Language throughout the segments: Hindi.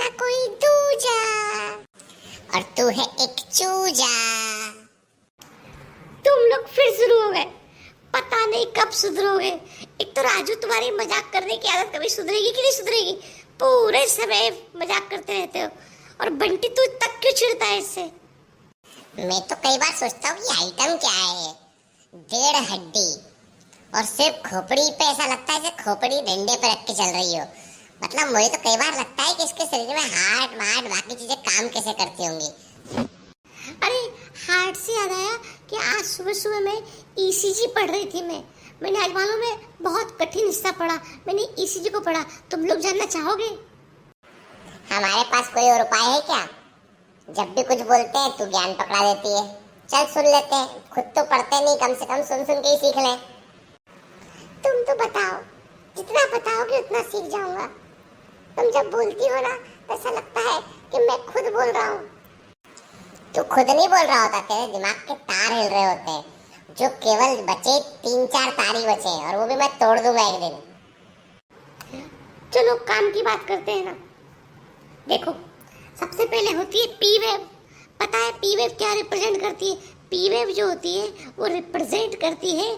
ना कोई दूजा और तू है एक चूजा। तुम लोग फिर शुरू हो गए, पता नहीं कब सुधरोगे। एक तो राजू तुम्हारी मजाक करने की आदत कभी सुधरेगी कि नहीं सुधरेगी, पूरे समय मजाक करते रहते हो। और बंटी तू तक क्यों चिढ़ता है इससे? मैं तो कई बार सोचता हूँ कि आइटम क्या है, 1.5 हड्डी और सिर्फ खोपड़ी पे, ऐसा लगता है जैसे खोपड़ी डंडे पे रख के चल रही हो। मतलब मुझे तो कई बार लगता है कि इसके शरीर में हार्ट मार्ट बाकी चीजें काम कैसे करती होंगी। अरे हार्ट से याद आया कि आज सुबह सुबह मैं ईसीजी पढ़ रही थी। मैंने आज मालूम है बहुत कठिन हिस्सा पढ़ा, मैंने ईसीजी को पढ़ा। तुम लोग जानना चाहोगे? हमारे पास कोई और उपाय है क्या? जब भी कुछ बोलते हैं तू ज्ञान पकड़ा देती है। चल सुन लेते हैं, खुद तो पढ़ते नहीं, कम से कम सुन सुन के ही सीख ले। तुम तो बताओ, जितना बताओगे उतना सीख जाऊंगा। तुम जब बोलती हो ना ऐसा लगता है कि मैं खुद बोल रहा हूँ। तू खुद नहीं बोल रहा होता, तेरे दिमाग के तार हिल रहे होते हैं। जो केवल बचे 3-4 तार ही बचे और वो भी मैं तोड़ दूंगा एक दिन। चलो काम की बात करते हैं ना। देखो सबसे पहले होती है पी वेव। पता है पी वेव क्या रिप्रेजेंट करती है? पी वेव जो होती है वो रिप्रेजेंट करती है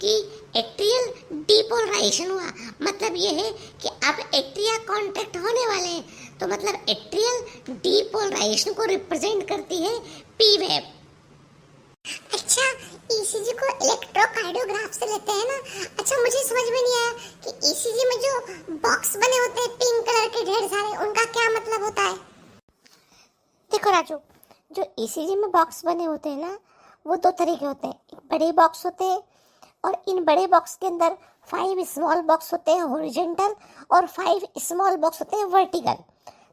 कि एट्रियल डीपोलराइजेशन हुआ। मतलब ये है कि अब एट्रिया कॉन्ट्रैक्ट होने वाले हैं, तो मतलब एट्रियल डीपोलराइजेशन को रिप्रेजेंट करती है पी वेव। अच्छा, ईसीजी को इलेक्ट्रोकार्डियोग्राफ से लेते हैं ना। अच्छा, मुझे समझ में नहीं आया कि ईसीजी में जो बॉक्स बने होते हैं पिंक कलर के ढेर सारे, उनका क्या मतलब होता है? देखो राजू, जो ईसीजी में बॉक्स बने होते हैं ना वो 2 तरह के होते हैं। एक बड़े बॉक्स होते हैं और इन बड़े बॉक्स के अंदर 5 स्मॉल बॉक्स होते हैं हॉरिजॉन्टल और 5 स्मॉल बॉक्स होते हैं वर्टिकल।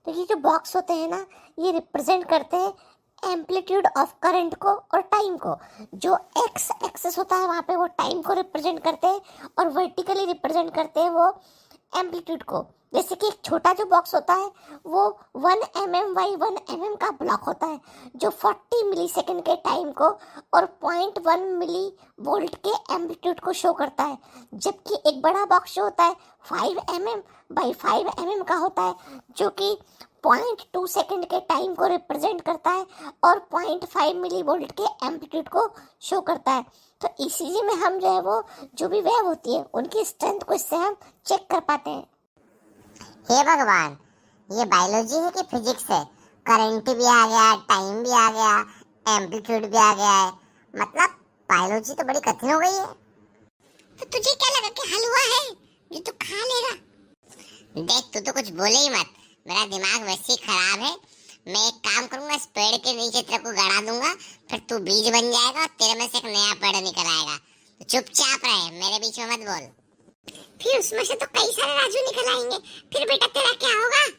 तो ये जो बॉक्स होते हैं ना ये रिप्रेजेंट करते हैं एम्पलीट्यूड ऑफ करंट को और टाइम को। जो एक्स एक्सेस होता है वहाँ पे वो टाइम को रिप्रेजेंट करते हैं और वर्टिकली रिप्रेजेंट करते हैं वो एम्पलीट्यूड को। जैसे कि एक छोटा जो बॉक्स होता है वो 1 mm बाई 1 mm का ब्लॉक होता है जो 40 मिली सेकेंड के टाइम को और 0.1 मिली वोल्ट के एम्पलीट्यूड को शो करता है। जबकि एक बड़ा बॉक्स जो होता है 5 mm बाई 5 mm का होता है जो कि 0.2 सेकेंड के टाइम को रिप्रेजेंट करता है और 0.5 मिली वोल्ट के एम्पलीट्यूड को शो करता है। तो ईसीजी में हम जो है वो जो भी वेव होती है उनकी स्ट्रेंथ को इससे हम चेक कर पाते हैं। हे भगवान, ये बायोलॉजी है कि फिजिक्स है? करंट भी आ गया, टाइम भी आ गया, एम्पलीट्यूड भी आ गया है। मतलब बायोलॉजी तो बड़ी कठिन हो गई है। तो तुझे क्या लगा कि हलवा है जो तू खा लेगा? देख, तू तो कुछ बोले ही मत, मेरा दिमाग वैसे ही खराब है। मैं एक काम करूंगा, इस पेड़ के नीचे तेरे को गड़ा दूंगा, फिर तू बीज बन जाएगा और तेरे में से एक नया पेड़ निकल आएगा। तो चुपचाप रहे, मेरे बीच में मत बोल। फिर उसमें से तो कई सारे राजू निकल आएंगे, फिर बेटा तेरा क्या होगा?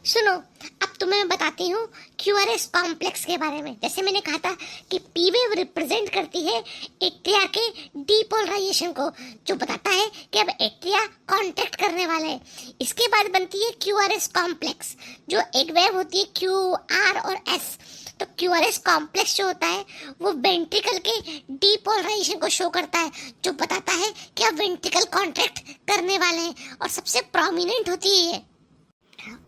सुनो, अब तुम्हें मैं बताती हूँ क्यूआरएस कॉम्प्लेक्स के बारे में। जैसे मैंने कहा था कि पी वेव रिप्रेजेंट करती है एट्रिया के डीपोलराइजेशन को, जो बताता है कि अब एट्रिया कॉन्ट्रैक्ट करने वाले हैं। इसके बाद बनती है क्यूआरएस कॉम्प्लेक्स, जो एक वेव होती है क्यू आर और एस। तो क्यूआरएस कॉम्प्लेक्स जो होता है वो वेंट्रिकल के डीपोलराइजेशन को शो करता है, जो बताता है कि अब वेंट्रिकल कॉन्ट्रैक्ट करने वाले हैं और सबसे प्रोमिनेंट होती है ये।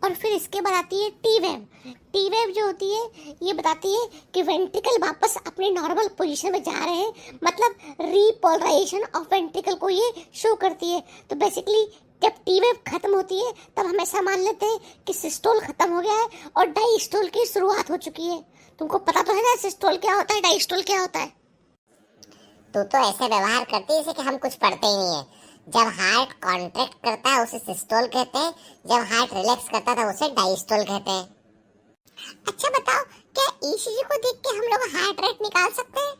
और फिर इसके बाद आती है टी वेव। टी वेव जो होती है ये बताती है कि वेंट्रिकल वापस अपने नॉर्मल पोजीशन में जा रहे हैं, मतलब रीपोलराइजेशन ऑफ वेंट्रिकल को ये शो करती है। तो बेसिकली जब टी वेव खत्म होती है तब हम ऐसा मान लेते हैं कि सिस्टोल खत्म हो गया है और डायस्टोल की शुरुआत हो चुकी है। तुमको पता तो है ना सिस्टोल क्या होता है, डायस्टोल क्या होता है? तू तो ऐसे व्यवहार करती है जैसे कि हम कुछ पढ़ते ही नहीं है। जब हार्ट कॉन्ट्रैक्ट करता है उसे सिस्टोल कहते हैं, जब हार्ट रिलैक्स करता है उसे डायस्टोल कहते हैं। अच्छा बताओ, क्या ईसीजी को देख के हम लोग हार्ट रेट निकाल सकते हैं?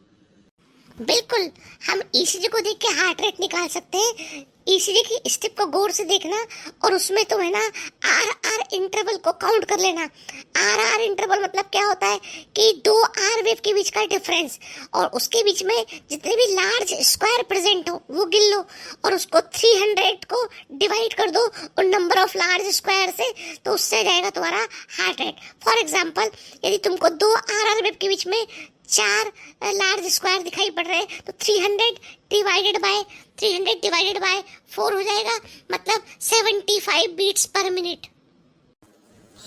बिल्कुल, हम ईसीजी को देख के हार्ट रेट निकाल सकते हैं। ईसीजी की स्टेप को गौर से देखना और उसमें तुम है ना आर आर इंटरवल को काउंट कर लेना। आर आर इंटरवल मतलब क्या होता है कि 2 आर वेव के बीच का डिफरेंस, और उसके बीच में जितने भी लार्ज स्क्वायर प्रेजेंट हो वो गिन लो और उसको 300 को डिवाइड कर दो और नंबर ऑफ लार्ज स्क्वायर से, तो उससे जाएगा तुम्हारा हार्ट रेट। फॉर एग्जाम्पल, यदि तुमको 2 आर आर वेव के बीच में 4 लार्ज स्क्वायर दिखाई पड़ रहे हैं तो 300 डिवाइडेड बाय 4 हो जाएगा, मतलब 75 बीट्स पर मिनट।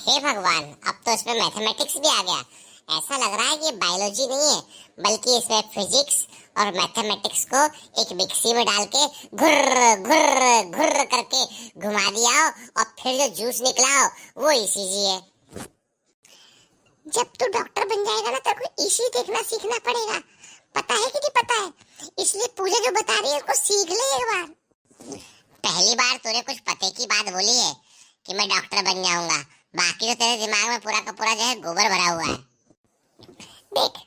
हे भगवान, अब तो इसमें मैथमेटिक्स भी आ गया। ऐसा लग रहा है कि ये बायोलॉजी नहीं है, बल्कि इसमें फिजिक्स और मैथमेटिक्स को एक मिक्सी में डाल के घुर्र घुर्र घुर्र करके घुमा दिया हो, और फिर जो जूस निकला हो वो ईसीजी है। जब तू डॉक्टर बन जाएगा ना, तेरे को इसी देखना सीखना पड़ेगा। पता है कि नहीं पता है? इसलिए पूजा जो बता रही है उसको सीख ले एक बार। पहली बार तूने कुछ पते की बात बोली है कि मैं डॉक्टर बन जाऊंगा, बाकी तो तेरे दिमाग में पूरा का पूरा जो है गोबर भरा हुआ है। देख,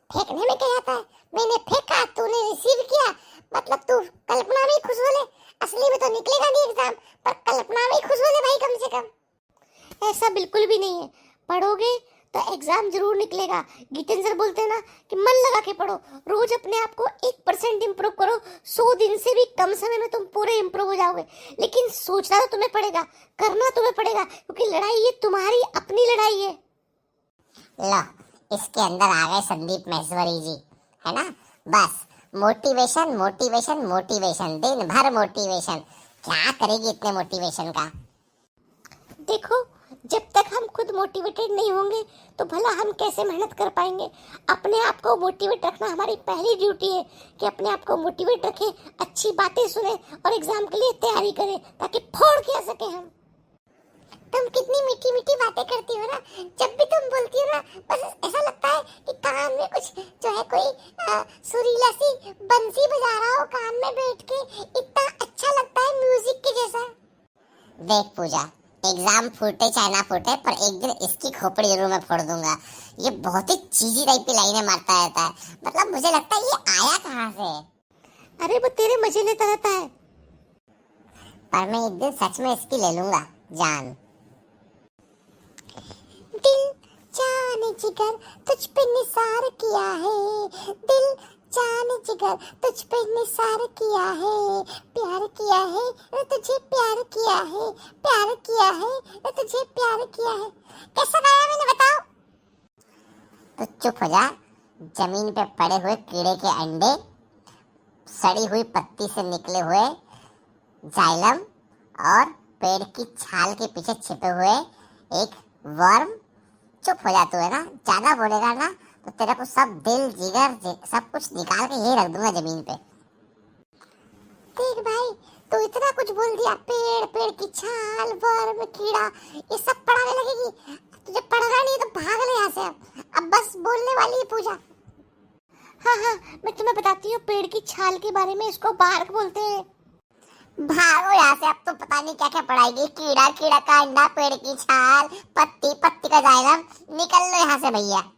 फेंकने में क्या आता है? मैंने फेंका, तूने रिसीव किया, मतलब तू कल्पना में खुश हो ले। असली में तो निकलेगा नहीं एग्जाम, पर कल्पना में खुश हो ले भाई कम से कम। ऐसा बिल्कुल भी नहीं है। पढ़ोगे तो एग्जाम जरूर निकलेगा। गीतेंद्र सर बोलते हैं ना कि मन लगा के पढ़ो, रोज अपने आप को 1% इम्प्रूव करो, 100 दिन से भी कम समय में तुम पूरे इम्प्रूव हो जाओगे। लेकिन सोचना तो तुम्हें पड़ेगा, करना तुम्हें पड़ेगा, क्योंकि लड़ाई ये तुम्हारी अपनी लड़ाई है। लो, इसके अंदर आ गए संदीप महेश्वरी जी, है ना। बस मोटिवेशन मोटिवेशन मोटिवेशन, दिन भर मोटिवेशन। क्या करेगी इतने मोटिवेशन का? देखो, जब तक हम खुद मोटिवेटेड नहीं होंगे तो भला हम कैसे मेहनत कर पाएंगे। अपने आप को मोटिवेट रखना हमारी पहली ड्यूटी है कि अपने आप को मोटिवेट रखें, अच्छी बातें सुने और एग्जाम के लिए तैयारी करें, ताकि फोड़ के आ सके हम। तुम कितनी मीठी मीठी बातें करती हो ना, जब भी तुम बोलती हो ना, बस ऐसा लगता है कि कान में कुछ जो है कोई सुरीला सी बंसी बजा रहा हो कान में बैठ के। इतना अच्छा लगता है म्यूजिक के जैसा। देख पूजा, एग्जाम फूटे चाहे ना फूटे, पर एक दिन इसकी खोपड़ी जरूर मैं फोड़ दूंगा। ये बहुत ही चीजी टाइप की लाइनें मारता रहता है, मतलब मुझे लगता है ये आया कहाँ से। अरे वो तेरे मजे लेता रहता है। पर मैं एक दिन सच में इसकी ले लूंगा जान। दिल जान जिगर तुझ पे निसार किया है, दिल जान जिगर तुझ पे निसार किया है, प्यार किया है रे तुझे प्यार किया है, प्यार किया है रे तुझे प्यार किया है। कैसा गाया मैंने बताओ? तो चुप हो जा। जमीन पे पड़े हुए कीड़े के अंडे, सड़ी हुई पत्ती से निकले हुए जाइलम, और पेड़ की छाल के पीछे छिपे हुए एक वर्म। चुप हो जा तू, है ना। ज्यादा बोलेगा ना तो तेरे को सब दिल जिगर सब कुछ निकाल के यही रख दूंगा जमीन पे। देख भाई, तू इतना कुछ बोल दिया, पेड़, पेड़ की छाल, वर्म, कीड़ा, ये सब पढ़ाने लगेगी। तुझे पढ़ना नहीं तो भाग ले यहाँ से। अब बस बोलने वाली है पूजा। हाँ हाँ, मैं तुम्हें बताती हूँ पेड़ की छाल के बारे में। इसको बार्क बोलते हैं। भागो यहाँ से, अब तो पता नहीं क्या क्या पढ़ाएगी। कीड़ा, कीड़ा का अंडा, पेड़ की छाल, पत्ती, पत्ती का जाइलम। निकल लो यहाँ से भैया।